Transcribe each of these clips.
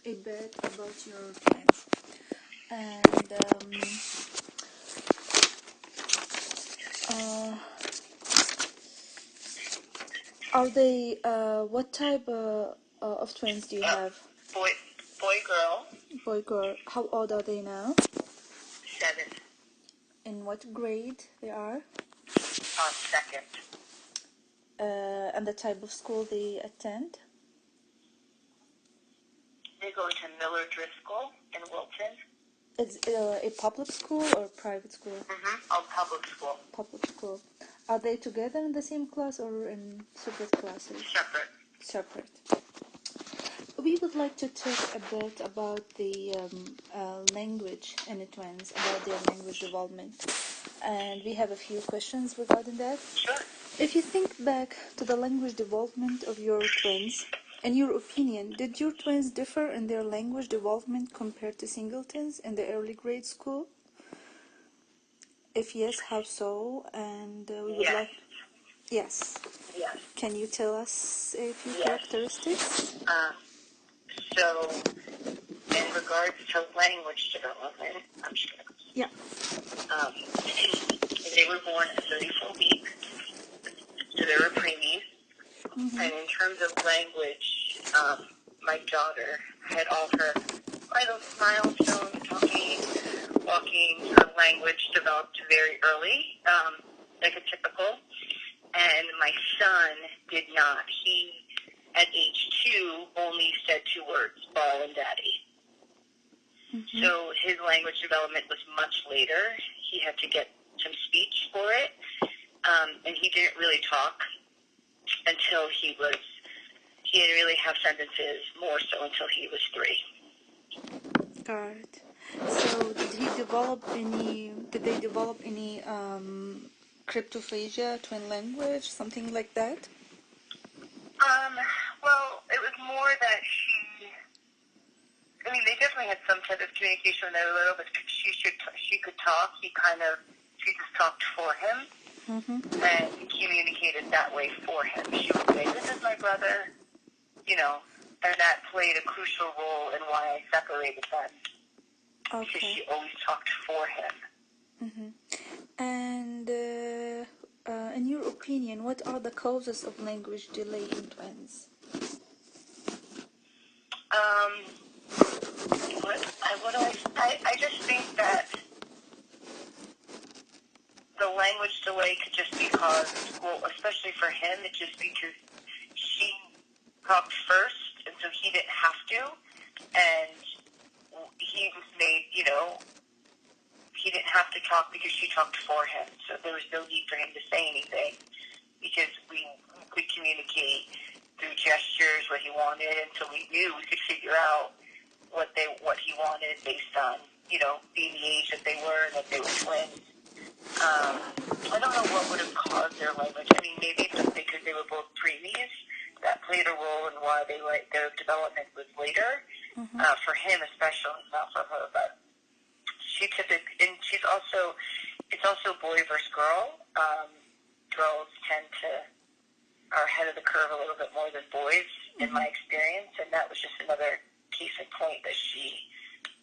a bit about your twins. And are they, what type of twins do you have? Boy, girl. Boy, girl. How old are they now? 7. In what grade they are? Second. And the type of school they attend? They go to Miller Driscoll in Wilton. Is it a public school or private school? Oh, public school. Public school. Are they together in the same class or in separate classes? Separate. Separate. We would like to talk a bit about the language in the twins, about their language development. And we have a few questions regarding that. Sure. If you think back to the language development of your twins, in your opinion, did your twins differ in their language development compared to singletons in the early grade school? If yes, how so? And we would like... Yes. Yes. Can you tell us a few Yes. characteristics? So, in regards to language development, I'm just going to... Yeah. They were born at 34 weeks, so they were preemies. Mm-hmm. And in terms of language, my daughter had all her vital milestones, talking, walking, her language developed very early, like a typical. And my son did not. He, at age 2, only said 2 words, ball and daddy. Mm-hmm. So his language development was much later. He had to get some speech for it. And he didn't really talk until he didn't really have sentences, more so until he was 3. Got it. So did they develop any cryptophagia, twin language, something like that? Well, it was more that they definitely had some type of communication when they were little, but she could talk. She just talked for him. Mm-hmm. And communicated that way for him. She would say, "This is my brother," and that played a crucial role in why I separated them. Okay. Because she always talked for him. Mm-hmm. And in your opinion, what are the causes of language delay in twins? I just think that the language delay could just be caused, well, especially for him, it's just because she talked first, and so he didn't have to, and he was made, he didn't have to talk because she talked for him, so there was no need for him to say anything, because we could communicate through gestures what he wanted, and so we knew we could figure out what he wanted based on, being the age that they were and that they were twins. I don't know what would have caused their language. Maybe it's just because they were both preemies. That played a role in why their development was later. Mm-hmm. For him especially, not for her. But it's also boy versus girl. Girls are ahead of the curve a little bit more than boys, in my experience, and that was just another case in point that she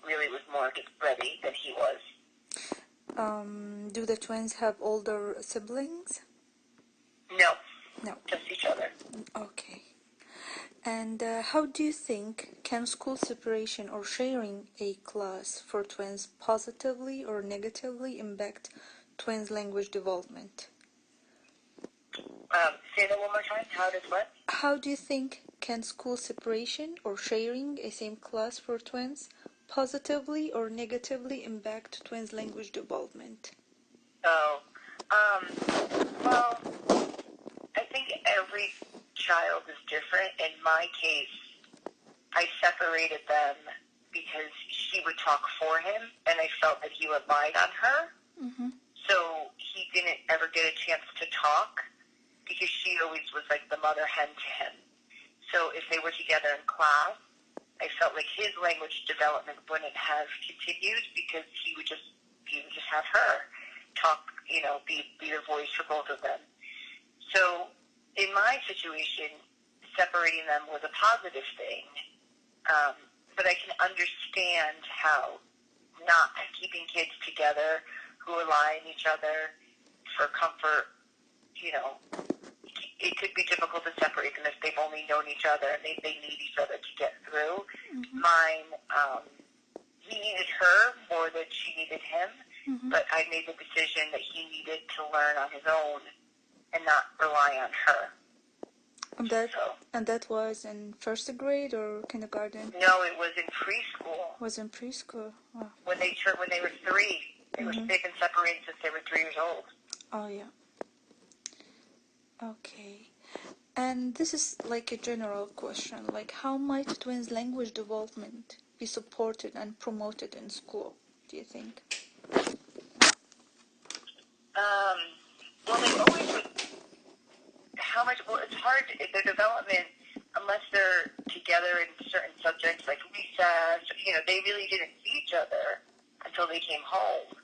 really was more ready than he was. Do the twins have older siblings? No, just each other. Okay. And how do you think can school separation or sharing a class for twins positively or negatively impact twins' language development? Say that one more time. How does what? How do you think can school separation or sharing a same class for twins positively or negatively impact twins' language development? Well, I think every child is different. In my case, I separated them because she would talk for him, and I felt that he relied on her. Mm-hmm. So he didn't ever get a chance to talk because she always was like the mother hen to him. So if they were together in class, I felt like his language development wouldn't have continued because he would just have her talk, be the voice for both of them. So in my situation, separating them was a positive thing But I can understand how not keeping kids together who rely on each other for comfort, you know, it could be difficult to separate them if they've only known each other and they need each other to get through. Mm-hmm. Mine, he needed her more than she needed him, Mm-hmm. but I made the decision that he needed to learn on his own and not rely on her. And that was in first grade or kindergarten? No, it was in preschool. Was in preschool. Wow. When they were 3, they've been separated since they were 3 years old. Oh yeah. Okay. And this is like a general question, like how might twins' language development be supported and promoted in school, do you think? Well, they always would. Well, it's hard, their development, unless they're together in certain subjects like recess, they really didn't see each other until they came home.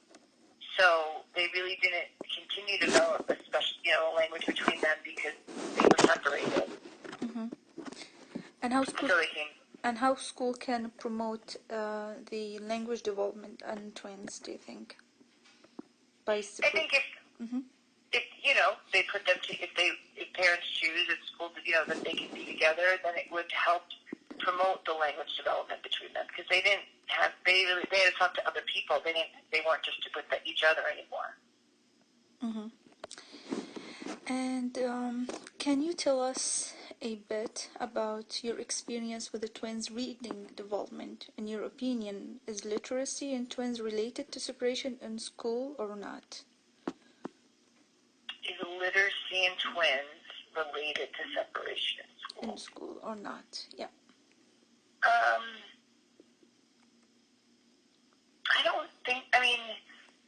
So they really didn't continue to develop a special, language between them because they were separated. Mm-hmm. And how school can promote the language development in twins, do you think? I think if they put them if parents choose at school that they can be together, then it would help promote the language development between them, because they had to talk to other people. They weren't just with each other anymore. Mm-hmm. And can you tell us a bit about your experience with the twins' reading development? In your opinion, is literacy in twins related to separation in school or not? Is literacy in twins related to separation in school? In school or not, yeah.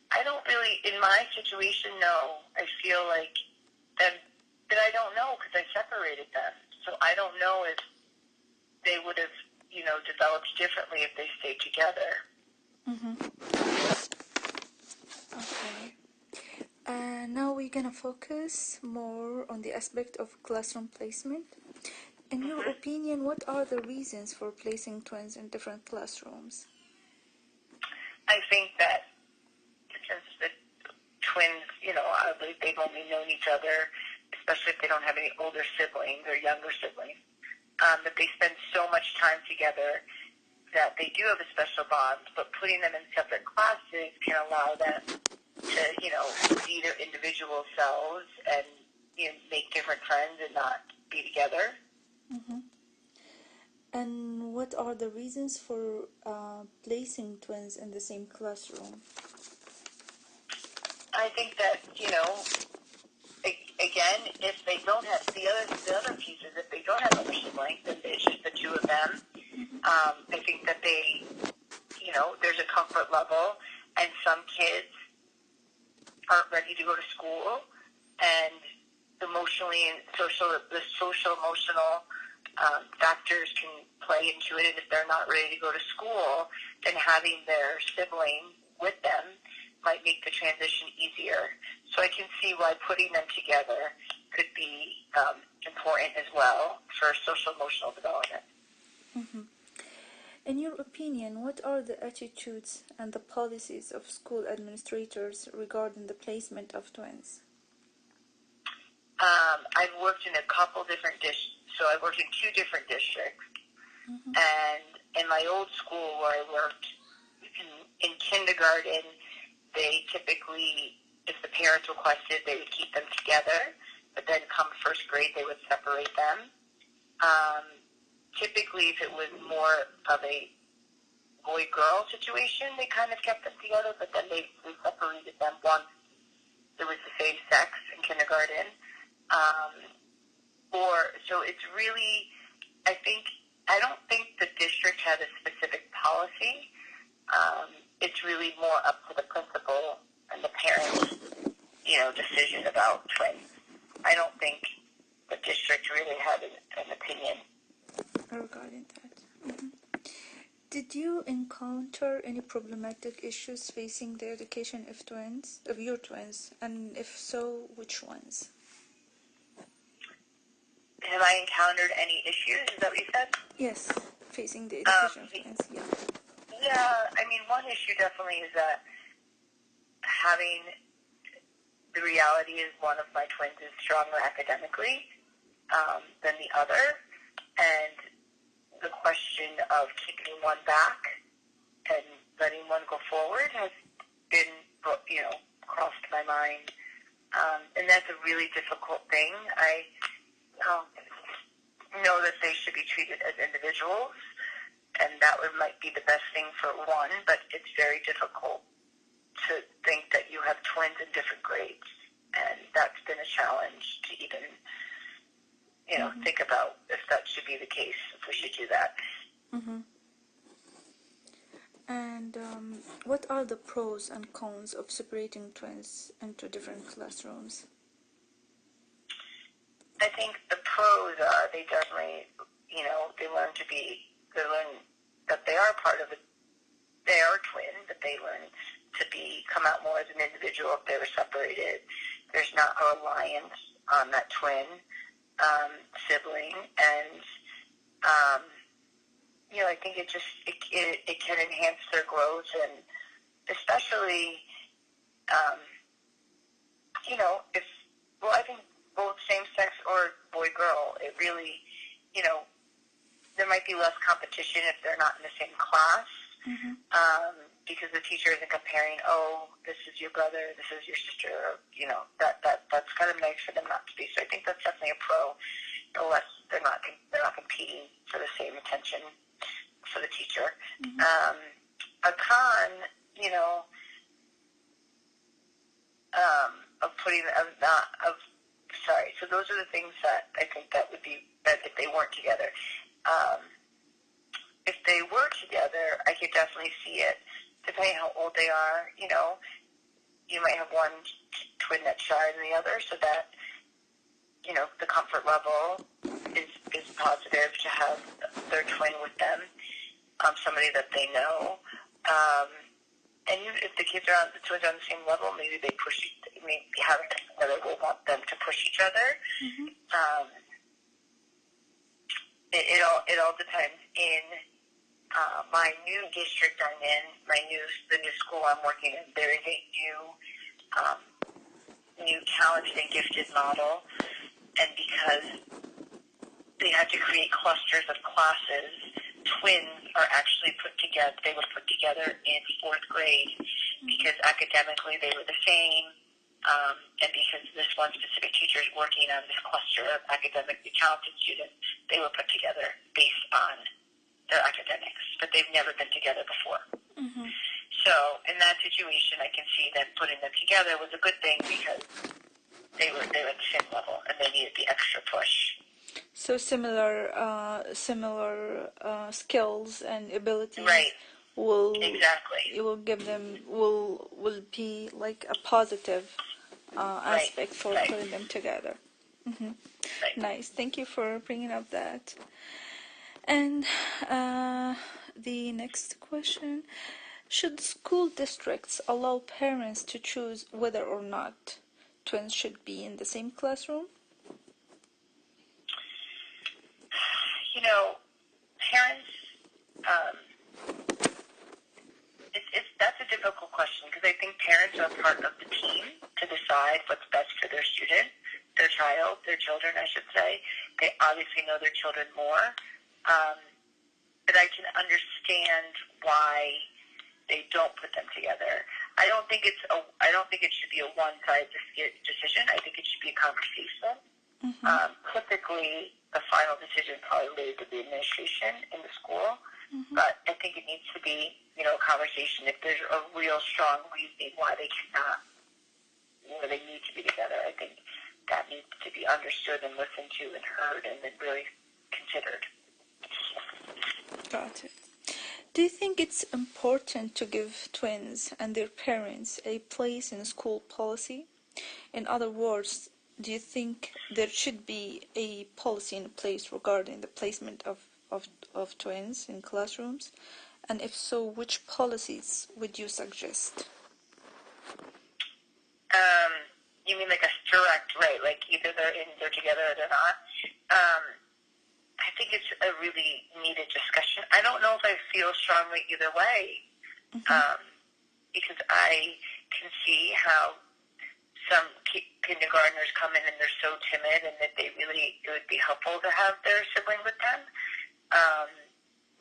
I don't really, in my situation, no. I feel like that I don't know, because I separated them. So I don't know if they would have, developed differently if they stayed together. Mm-hmm. Okay. Now we're gonna focus more on the aspect of classroom placement. In your opinion, what are the reasons for placing twins in different classrooms? I think that since the twins, they've only known each other, especially if they don't have any older siblings or younger siblings, that they spend so much time together that they do have a special bond, but putting them in separate classes can allow them to, be their individual selves and, make different friends and not be together. Mm-hmm. And what are the reasons for placing twins in the same classroom? I think that, again, if they don't have the other pieces, if they don't have other siblings, and it's just the two of them, I think that they, there's a comfort level, and some kids aren't ready to go to school, and emotionally and the social emotional factors can play into it, and if they're not ready to go to school, then having their sibling with them might make the transition easier. So I can see why putting them together could be important as well for social emotional development. Mm-hmm. In your opinion, what are the attitudes and the policies of school administrators regarding the placement of twins? I've worked in a couple different so I worked in 2 different districts. Mm-hmm. And in my old school where I worked in kindergarten, they typically, if the parents requested, they would keep them together, but then come first grade, they would separate them. Typically, if it was more of a boy-girl situation, they kind of kept them together, but then they separated them once it was the same sex in kindergarten. So it's really, I don't think the district has a specific policy. It's really more up to the principal and the parents, decision about twins. I don't think the district really had an opinion regarding that. Mm-hmm. Did you encounter any problematic issues facing the education of your twins, and if so, which ones? Have I encountered any issues? Is that what you said? Yes, facing the education of the, twins? Yeah. yeah, I mean, one issue definitely is that having the reality is one of my twins is stronger academically than the other, and the question of keeping one back and letting one go forward has been, crossed my mind, and that's a really difficult thing. I know that they should be treated as individuals, and that might be the best thing for one, but it's very difficult to think that you have twins in different grades, and that's been a challenge to even, think about if that should be the case, if we should do that. Mm-hmm. And what are the pros and cons of separating twins into different classrooms? I think the pros are they definitely, they learn that they are part of they are twin, that they learn to come out more as an individual if they were separated. There's not a reliance on that twin sibling, and I think it can enhance their growth, and especially I think both same-sex or boy-girl, it really, there might be less competition if they're not in the same class, because the teacher isn't comparing, this is your brother, this is your sister, that's kind of nice for them not to be. So I think that's definitely a pro. They're not competing for the same attention for the teacher. A con, so those are the things that I think that would be that if they weren't together. If they were together, I could definitely see it, depending on how old they are, you might have one twin that's shyer than the other, so that, the comfort level is positive to have their twin with them, somebody that they know. And if the twins are on the same level, maybe they having another will want them to push each other. It all depends. In my new district I'm in, the new school I'm working in, there is a new talented and gifted model, and because they had to create clusters of classes, twins are actually put together. They were put together in fourth grade because academically they were the same, and because this one specific teacher is working on this cluster of academically talented students, they were put together based on their academics, but they've never been together before. So in that situation, I can see that putting them together was a good thing because they were at the same level and they needed the extra push. So similar skills and abilities, right? It will give them will be like a positive aspect for putting them together. Nice. Thank you for bringing up that. And the next question: should school districts allow parents to choose whether or not twins should be in the same classroom? Parents, that's a difficult question because I think parents are part of the team to decide what's best for their student, their children, I should say. They obviously know their children more, but I can understand why they don't put them together. I don't think it should be a one-sided decision. I think it should be a conversation. Typically, the final decision probably related to the administration in the school, but I think it needs to be, a conversation. If there's a real strong reason why they cannot, they need to be together, I think that needs to be understood and listened to and heard and then really considered. Got it. Do you think it's important to give twins and their parents a place in school policy? In other words, do you think there should be a policy in place regarding the placement of twins in classrooms? And if so, which policies would you suggest? You mean like a direct, right? Like either they're together or they're not? I think it's a really needed discussion. I don't know if I feel strongly either way, because I can see how some kindergartners come in and they're so timid, and that it would be helpful to have their sibling with them.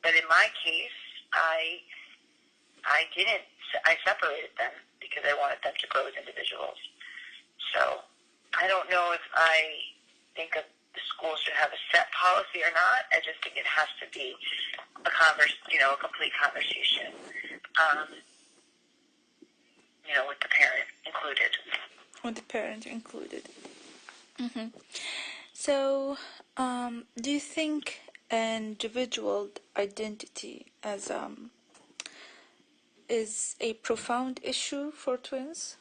But in my case, I separated them because I wanted them to grow as individuals. So I don't know if I think the school should have a set policy or not. I just think it has to be a complete conversation, with the parent included. With the parent included. So, do you think individual identity is a profound issue for twins?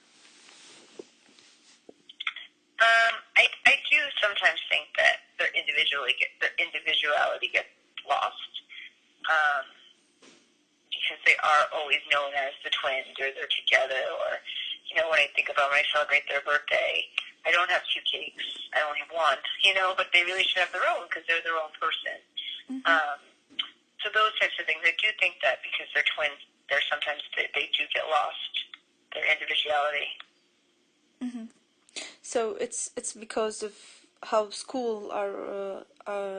I do sometimes think that their individuality gets lost, because they are always known as the twins, or they're together, or when I think about when I celebrate their birthday, I don't have 2 cakes. I only have 1, but they really should have their own because they're their own person. So those types of things, I do think that because they're twins, sometimes they do get lost, their individuality. So it's because of how school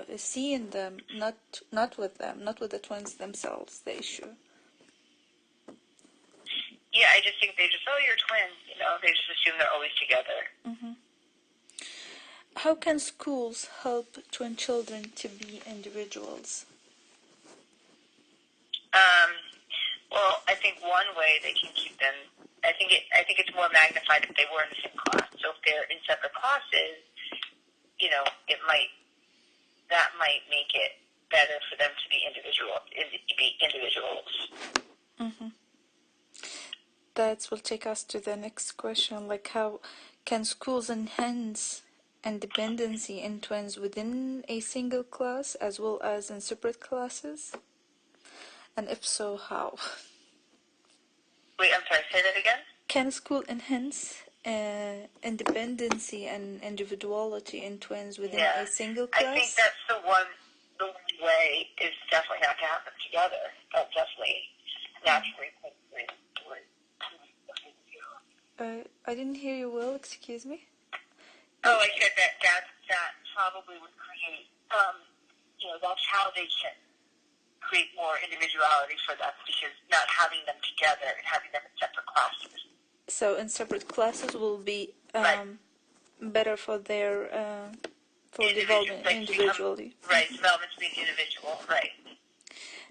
is seeing them, not with them, not with the twins themselves, the issue. Yeah, I just think they just, you're twins, they just assume they're always together. How can schools help twin children to be individuals? Well, I think one way they can keep them, I think it's more magnified if they were in the same class. So if they're in separate classes, that might make it better for them to be individuals. That will take us to the next question, like how can schools enhance independency in twins within a single class as well as in separate classes? And if so, how? Wait, I'm sorry, say that again? Can school enhance independency and individuality in twins within a single class? I think that's the one way is definitely not to have them together. That definitely naturally I didn't hear you well, excuse me. I said that probably would create, that's how they can create more individuality for them, because not having them together and having them in separate classes. So in separate classes will be better for their development individually. Development to be an individual, right.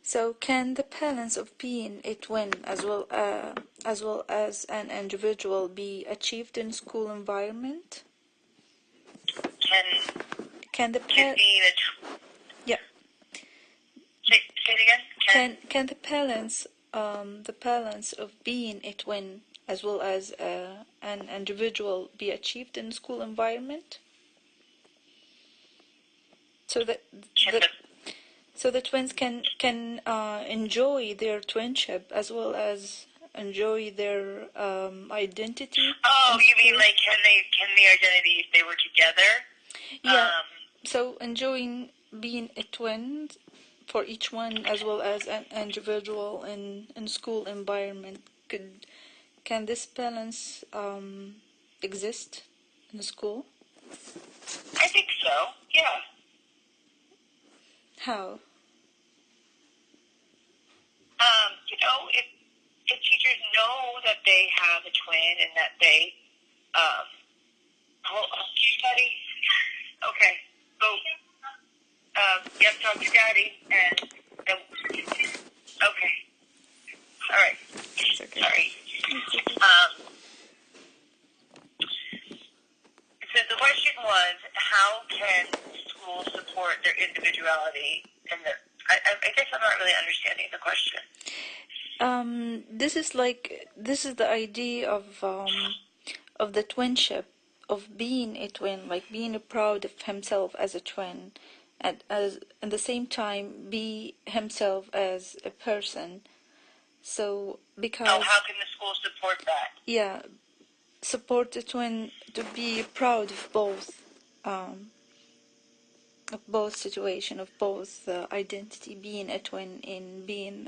So can the balance of being a twin as well as an individual be achieved in school environment? Can the yeah. Say it again. Can the balance of being a twin as well as an individual be achieved in school environment? So that the twins can enjoy their twinship as well as enjoy their identity. Oh, you mean like can the identity if they were together? Yeah. So enjoying being a twin for each one as well as an individual in school environment, can this balance exist in the school? I think so. Yeah. How? If teachers know that they have a twin and that they, Daddy. Okay. So, you have to talk to Daddy, and then, okay. All right. It's okay. Sorry. So the question was, how can schools support their individuality and I guess I'm not really understanding the question. This is the idea of the twinship, of being a twin, like being proud of himself as a twin, and at the same time be himself as a person. So because how can the school support that? Yeah, support the twin to be proud of both, both situation, of both identity, being a twin and being